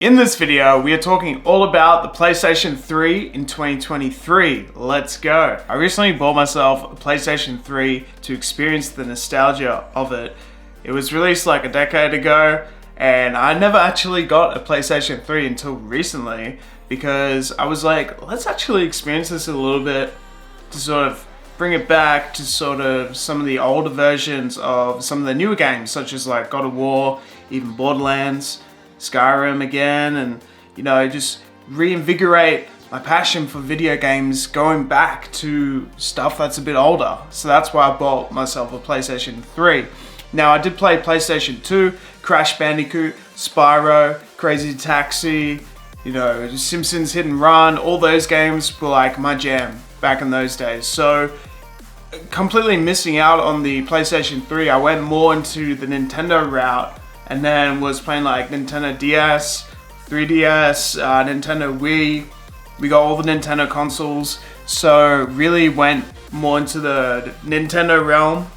In this video, we are talking all about the PlayStation 3 in 2023. Let's go. I recently bought myself a PlayStation 3 to experience the nostalgia of it. It was released like a decade ago, and I never actually got a PlayStation 3 until recently because I was like, let's actually experience this a little bit to sort of bring it back to sort of some of the older versions of some of the newer games, such as like God of War, even Borderlands, Skyrim again, and just reinvigorate my passion for video games, going back to stuff that's a bit older. So that's why I bought myself a PlayStation 3. Now I did play PlayStation 2, Crash Bandicoot, Spyro, Crazy Taxi, Simpsons Hit and Run. All those games were like my jam back in those days. So completely missing out on the PlayStation 3, I went more into the Nintendo route and then was playing like Nintendo DS, 3DS, Nintendo Wii. We got all the Nintendo consoles, so really went more into the Nintendo realm.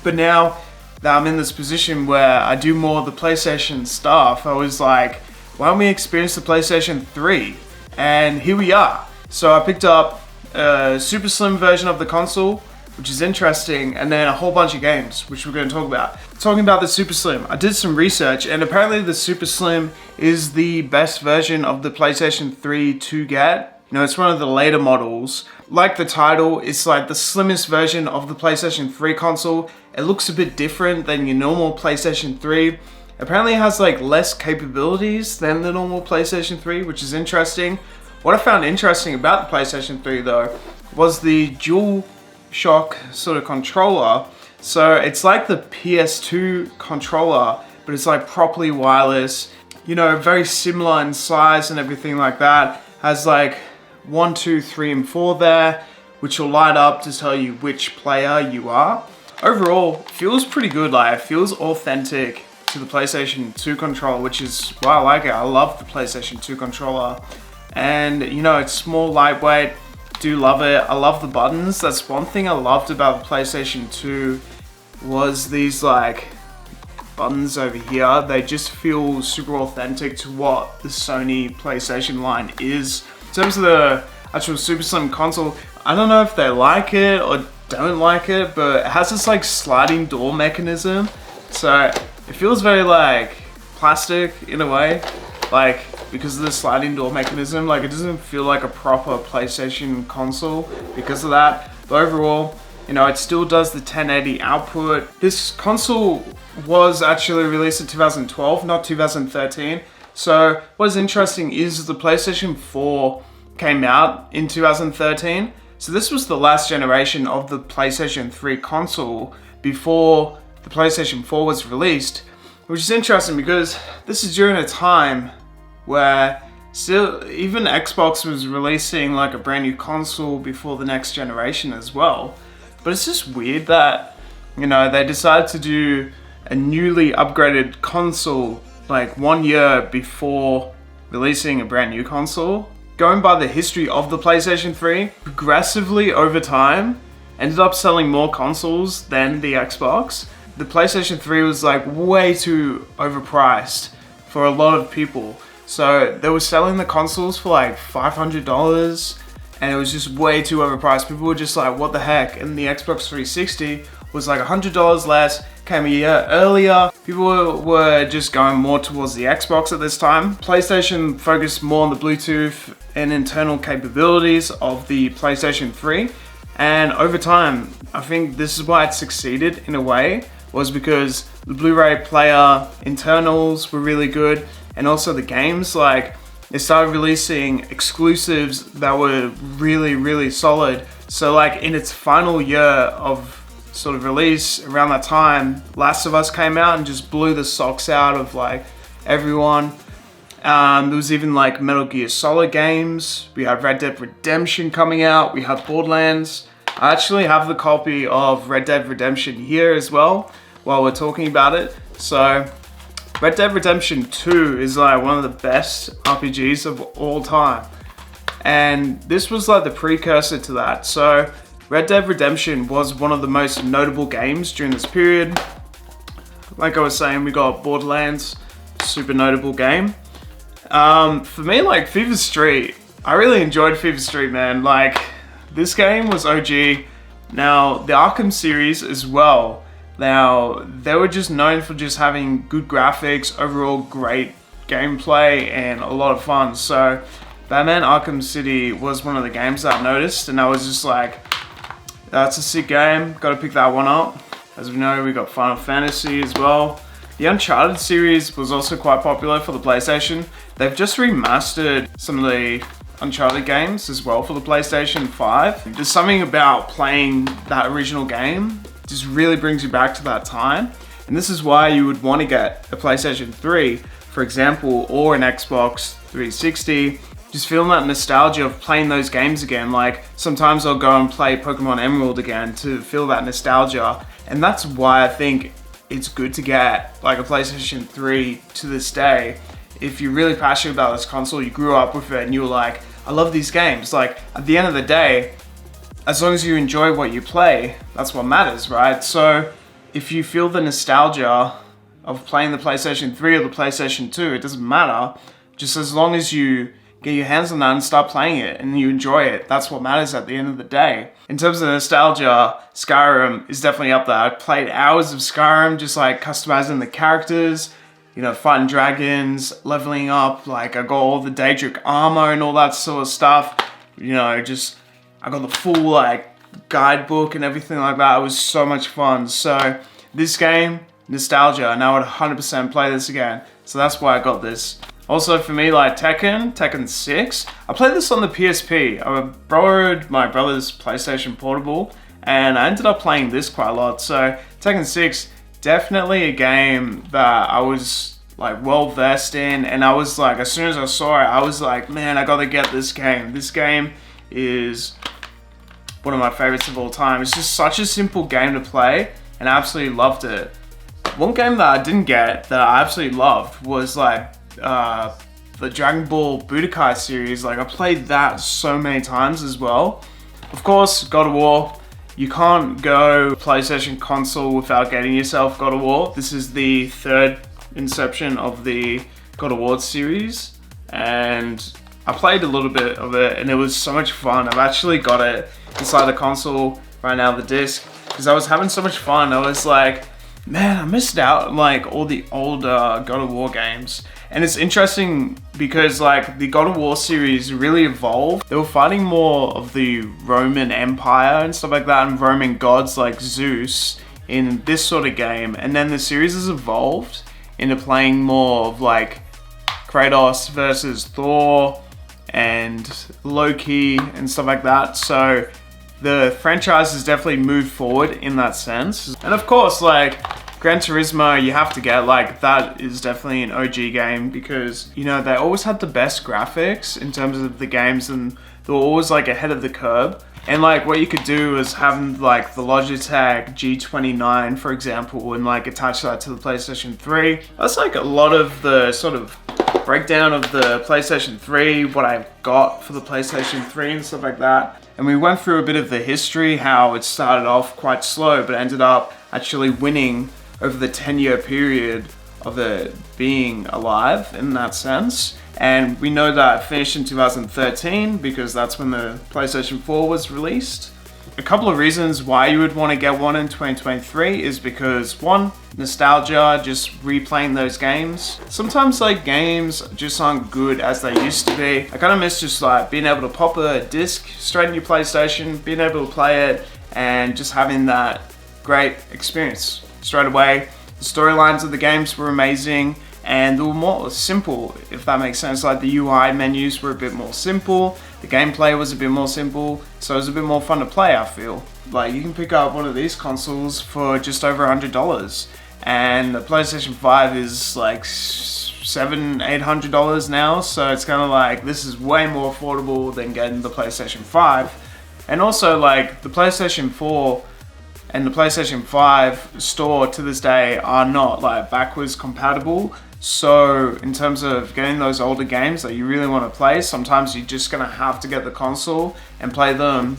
But now that I'm in this position where I do more of the PlayStation stuff, I was like, why don't we experience the PlayStation 3? And here we are. So I picked up a super slim version of the console, which is interesting, and then a whole bunch of games, which we're going to talk about. Talking about the Super Slim, I did some research, and apparently the Super Slim is the best version of the PlayStation 3 to get. It's one of the later models. Like the title, it's like the slimmest version of the PlayStation 3 console. It looks a bit different than your normal PlayStation 3. Apparently it has like less capabilities than the normal PlayStation 3, which is interesting. What I found interesting about the PlayStation 3 though, was the dual shock sort of controller. So it's like the PS2 controller, but it's like properly wireless, very similar in size and everything like that. Has like 1, 2, 3, and 4 there, which will light up to tell you which player you are. Overall, feels pretty good. Like, it feels authentic to the PlayStation 2 controller, which is why I like it. I love the PlayStation 2 controller, and it's small, lightweight. Do love it. I love the buttons. That's one thing I loved about the PlayStation 2 was these like buttons over here. They just feel super authentic to what the Sony PlayStation line is. In terms of the actual Super Slim console, I don't know if they like it or don't like it, but it has this like sliding door mechanism. So it feels very like plastic in a way. Like, because of the sliding door mechanism, like it doesn't feel like a proper PlayStation console because of that. But overall, it still does the 1080 output. This console was actually released in 2012, not 2013. So what is interesting is the PlayStation 4 came out in 2013. So this was the last generation of the PlayStation 3 console before the PlayStation 4 was released, which is interesting because this is during a time where still even Xbox was releasing like a brand new console before the next generation as well. But it's just weird that they decided to do a newly upgraded console like 1 year before releasing a brand new console. Going by the history of the PlayStation 3, progressively over time ended up selling more consoles than the Xbox. The PlayStation 3 was like way too overpriced for a lot of people. So they were selling the consoles for like $500, and it was just way too overpriced. People were just like, what the heck? And the Xbox 360 was like $100 less, came a year earlier. People were just going more towards the Xbox at this time. PlayStation focused more on the Bluetooth and internal capabilities of the PlayStation 3. And over time, I think this is why it succeeded in a way, was because the Blu-ray player internals were really good. And also the games, like they started releasing exclusives that were really, really solid. So like in its final year of sort of release, around that time, Last of Us came out and just blew the socks out of like everyone. There was even like Metal Gear Solid games. We have Red Dead Redemption coming out. We have Borderlands. I actually have the copy of Red Dead Redemption here as well while we're talking about it. So Red Dead Redemption 2 is like one of the best RPGs of all time. And this was like the precursor to that. So Red Dead Redemption was one of the most notable games during this period. Like I was saying, we got Borderlands, super notable game. For me, like FIFA Street, I really enjoyed FIFA Street, man. Like, this game was OG. Now, the Arkham series as well. Now, they were just known for just having good graphics, overall great gameplay, and a lot of fun. So, Batman Arkham City was one of the games that I noticed, and I was just like, that's a sick game, gotta pick that one up. As we know, we got Final Fantasy as well. The Uncharted series was also quite popular for the PlayStation. They've just remastered some of the Uncharted games as well for the PlayStation 5. There's something about playing that original game, just really brings you back to that time. And this is why you would want to get a PlayStation 3, for example, or an Xbox 360. Just feeling that nostalgia of playing those games again. Like, sometimes I'll go and play Pokemon Emerald again to feel that nostalgia. And that's why I think it's good to get like a PlayStation 3 to this day. If you're really passionate about this console, you grew up with it and you were like, I love these games. Like, at the end of the day, as long as you enjoy what you play, that's what matters, right? So if you feel the nostalgia of playing the PlayStation 3 or the PlayStation 2, it doesn't matter. Just as long as you get your hands on that and start playing it and you enjoy it, that's what matters at the end of the day. In terms of nostalgia, Skyrim is definitely up there. I played hours of Skyrim, just like customizing the characters, you know, fighting dragons, leveling up. Like, I got all the Daedric armor and all that sort of stuff. You know, just, I got the full like guidebook and everything like that. It was so much fun. So this game, nostalgia, and I would 100% play this again. So that's why I got this. Also for me, like Tekken 6, I played this on the PSP. I borrowed my brother's PlayStation Portable and I ended up playing this quite a lot. So Tekken 6, definitely a game that I was like well versed in, and I was like, as soon as I saw it, I was like, man, I gotta get this game. This game is one of my favorites of all time. It's just such a simple game to play and I absolutely loved it. One game that I didn't get that I absolutely loved was like the Dragon Ball Budokai series. Like, I played that so many times as well. Of course, God of War. You can't go PlayStation console without getting yourself God of War. This is the third inception of the God of War series, and I played a little bit of it and it was so much fun. I've actually got it inside the console right now, the disc, because I was having so much fun. I was like, man, I missed out on like all the old God of War games. And it's interesting because like the God of War series really evolved. They were fighting more of the Roman Empire and stuff like that, and Roman gods like Zeus in this sort of game. And then the series has evolved into playing more of like Kratos versus Thor and Loki and stuff like that. So the franchise has definitely moved forward in that sense. And of course, like Gran Turismo, you have to get, like, that is definitely an OG game because, you know, they always had the best graphics in terms of the games and they were always like ahead of the curve. And like what you could do is have like the Logitech G29, for example, and like attach that to the PlayStation 3. That's like a lot of the sort of breakdown of the PlayStation 3, what I got for the PlayStation 3 and stuff like that. And we went through a bit of the history, how it started off quite slow, but ended up actually winning over the 10-year period of it being alive in that sense. And we know that it finished in 2013 because that's when the PlayStation 4 was released. A couple of reasons why you would want to get one in 2023 is because, one, nostalgia, just replaying those games. Sometimes like games just aren't good as they used to be. I kind of miss just like being able to pop a disc straight in your PlayStation, being able to play it and just having that great experience straight away. The storylines of the games were amazing and they were more simple, if that makes sense. Like the UI menus were a bit more simple, the gameplay was a bit more simple, so it was a bit more fun to play, I feel. Like you can pick up one of these consoles for just over $100 and the PlayStation 5 is like $700-800 now, so it's kind of like this is way more affordable than getting the PlayStation 5. And also like the PlayStation 4 and the PlayStation 5 store to this day are not like backwards compatible. So in terms of getting those older games that you really want to play, sometimes you're just gonna have to get the console and play them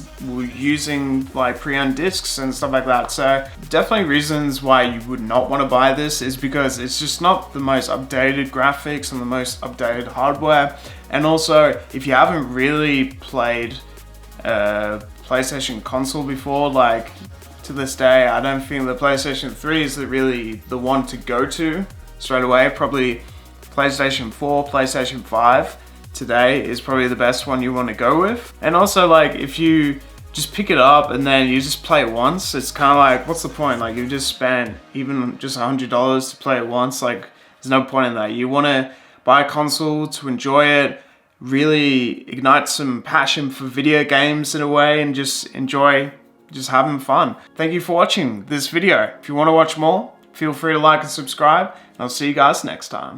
using like pre-owned discs and stuff like that. So definitely reasons why you would not want to buy this is because it's just not the most updated graphics and the most updated hardware. And also, if you haven't really played a PlayStation console before, like to this day, I don't think the PlayStation 3 is really the one to go to straight away. Probably PlayStation 4, PlayStation 5 today is probably the best one you want to go with. And also, like, if you just pick it up and then you just play it once, it's kind of like, what's the point? Like, you just spent even just $100 to play it once. Like, there's no point in that. You want to buy a console to enjoy it, really ignite some passion for video games in a way, and just enjoy just having fun. Thank you for watching this video. If you want to watch more, feel free to like and subscribe, and I'll see you guys next time.